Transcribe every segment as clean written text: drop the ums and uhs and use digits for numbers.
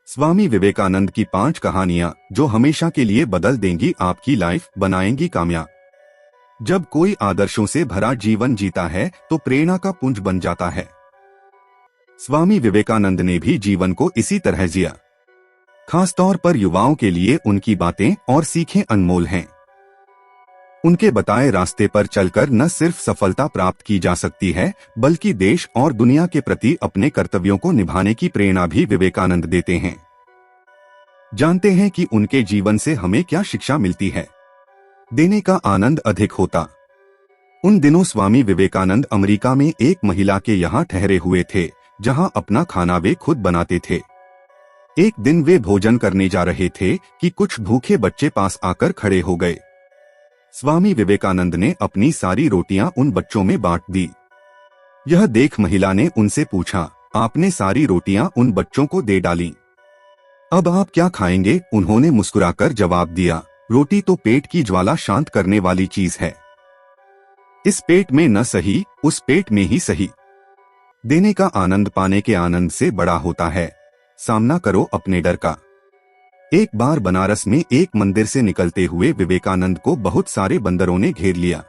स्वामी विवेकानंद की 5 कहानियां जो हमेशा के लिए बदल देंगी आपकी लाइफ, बनाएंगी कामयाब। जब कोई आदर्शों से भरा जीवन जीता है तो प्रेरणा का पुंज बन जाता है। स्वामी विवेकानंद ने भी जीवन को इसी तरह जिया। खासतौर पर युवाओं के लिए उनकी बातें और सीखें अनमोल हैं। उनके बताए रास्ते पर चलकर न सिर्फ सफलता प्राप्त की जा सकती है, बल्कि देश और दुनिया के प्रति अपने कर्तव्यों को निभाने की प्रेरणा भी विवेकानंद देते हैं। जानते हैं कि उनके जीवन से हमें क्या शिक्षा मिलती है। देने का आनंद अधिक होता। उन दिनों स्वामी विवेकानंद अमेरिका में एक महिला के यहाँ ठहरे हुए थे, जहाँ अपना खाना वे खुद बनाते थे। एक दिन वे भोजन करने जा रहे थे कि कुछ भूखे बच्चे पास आकर खड़े हो गए। स्वामी विवेकानंद ने अपनी सारी रोटियां उन बच्चों में बांट दी। यह देख महिला ने उनसे पूछा, आपने सारी रोटियां उन बच्चों को दे डाली, अब आप क्या खाएंगे? उन्होंने मुस्कुराकर जवाब दिया, रोटी तो पेट की ज्वाला शांत करने वाली चीज है। इस पेट में न सही, उस पेट में ही सही। देने का आनंद पाने के आनंद से बड़ा होता है। सामना करो अपने डर का। एक बार बनारस में एक मंदिर से निकलते हुए विवेकानंद को बहुत सारे बंदरों ने घेर लिया।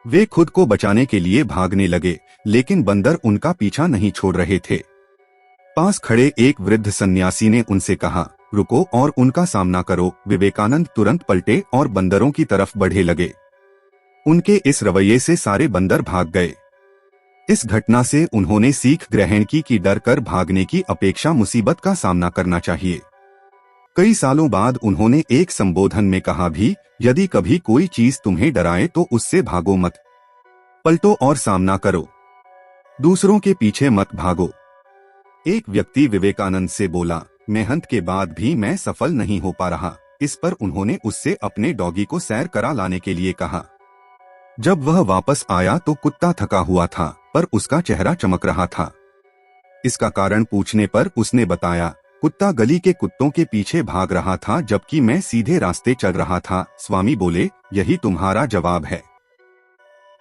वे खुद को बचाने के लिए भागने लगे, लेकिन बंदर उनका पीछा नहीं छोड़ रहे थे। पास खड़े एक वृद्ध सन्यासी ने उनसे कहा, रुको और उनका सामना करो। विवेकानंद तुरंत पलटे और बंदरों की तरफ बढ़े लगे। उनके इस रवैये से सारे बंदर भाग गए। इस घटना से उन्होंने सीख ग्रहण की कि डर कर भागने की अपेक्षा मुसीबत का सामना करना चाहिए। कई सालों बाद उन्होंने एक संबोधन में कहा भी, यदि कभी कोई चीज तुम्हें डराए तो उससे भागो मत, पलटो और सामना करो, दूसरों के पीछे मत भागो। एक व्यक्ति विवेकानंद से बोला, मेहनत के बाद भी मैं सफल नहीं हो पा रहा। इस पर उन्होंने उससे अपने डॉगी को सैर करा लाने के लिए कहा। जब वह वापस आया तो कुत्ता थका हुआ था, पर उसका चेहरा चमक रहा था। इसका कारण पूछने पर उसने बताया, कुत्ता गली के कुत्तों के पीछे भाग रहा था जबकि मैं सीधे रास्ते चल रहा था। स्वामी बोले, यही तुम्हारा जवाब है।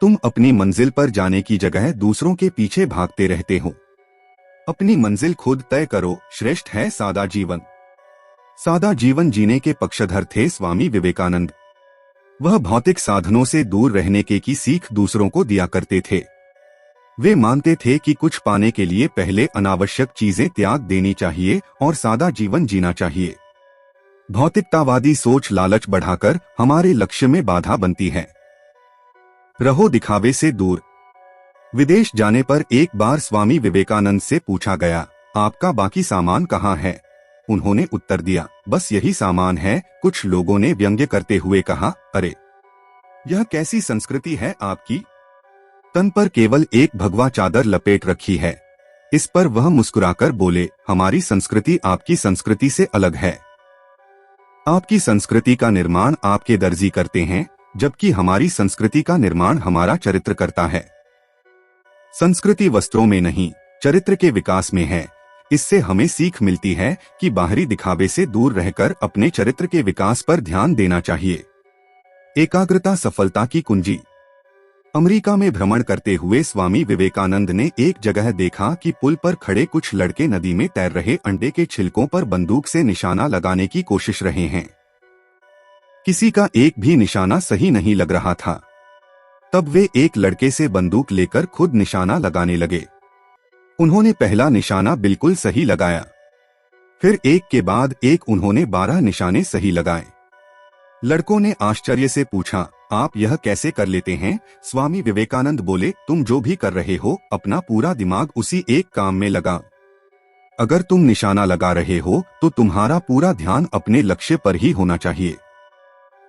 तुम अपनी मंजिल पर जाने की जगह दूसरों के पीछे भागते रहते हो। अपनी मंजिल खुद तय करो। श्रेष्ठ है सादा जीवन। सादा जीवन जीने के पक्षधर थे स्वामी विवेकानंद। वह भौतिक साधनों से दूर रहने की सीख दूसरों को दिया करते थे। वे मानते थे कि कुछ पाने के लिए पहले अनावश्यक चीजें त्याग देनी चाहिए और सादा जीवन जीना चाहिए। भौतिकतावादी सोच लालच बढ़ाकर हमारे लक्ष्य में बाधा बनती है। रहो दिखावे से दूर। विदेश जाने पर एक बार स्वामी विवेकानंद से पूछा गया, आपका बाकी सामान कहाँ है? उन्होंने उत्तर दिया, बस यही सामान है। कुछ लोगों ने व्यंग्य करते हुए कहा, अरे यह कैसी संस्कृति है आपकी, तन पर केवल एक भगवा चादर लपेट रखी है। इस पर वह मुस्कुराकर बोले, हमारी संस्कृति आपकी संस्कृति से अलग है। आपकी संस्कृति का निर्माण आपके दर्जी करते हैं, जबकि हमारी संस्कृति का निर्माण हमारा चरित्र करता है। संस्कृति वस्त्रों में नहीं, चरित्र के विकास में है। इससे हमें सीख मिलती है कि बाहरी दिखावे से दूर रहकर अपने चरित्र के विकास पर ध्यान देना चाहिए। एकाग्रता सफलता की कुंजी। अमेरिका में भ्रमण करते हुए स्वामी विवेकानंद ने एक जगह देखा कि पुल पर खड़े कुछ लड़के नदी में तैर रहे अंडे के छिलकों पर बंदूक से निशाना लगाने की कोशिश रहे हैं। किसी का एक भी निशाना सही नहीं लग रहा था। तब वे एक लड़के से बंदूक लेकर खुद निशाना लगाने लगे। उन्होंने पहला निशाना बिल्कुल सही लगाया। फिर एक के बाद एक उन्होंने 12 निशाने सही लगाए। लड़कों ने आश्चर्य से पूछा, आप यह कैसे कर लेते हैं? स्वामी विवेकानंद बोले, तुम जो भी कर रहे हो अपना पूरा दिमाग उसी एक काम में लगा। अगर तुम निशाना लगा रहे हो तो तुम्हारा पूरा ध्यान अपने लक्ष्य पर ही होना चाहिए,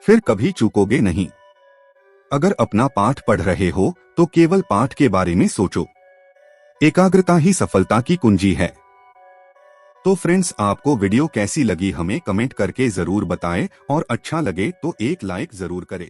फिर कभी चूकोगे नहीं। अगर अपना पाठ पढ़ रहे हो तो केवल पाठ के बारे में सोचो। एकाग्रता ही सफलता की कुंजी है। तो फ्रेंड्स, आपको वीडियो कैसी लगी हमें कमेंट करके जरूर बताएं और अच्छा लगे तो एक लाइक जरूर करें।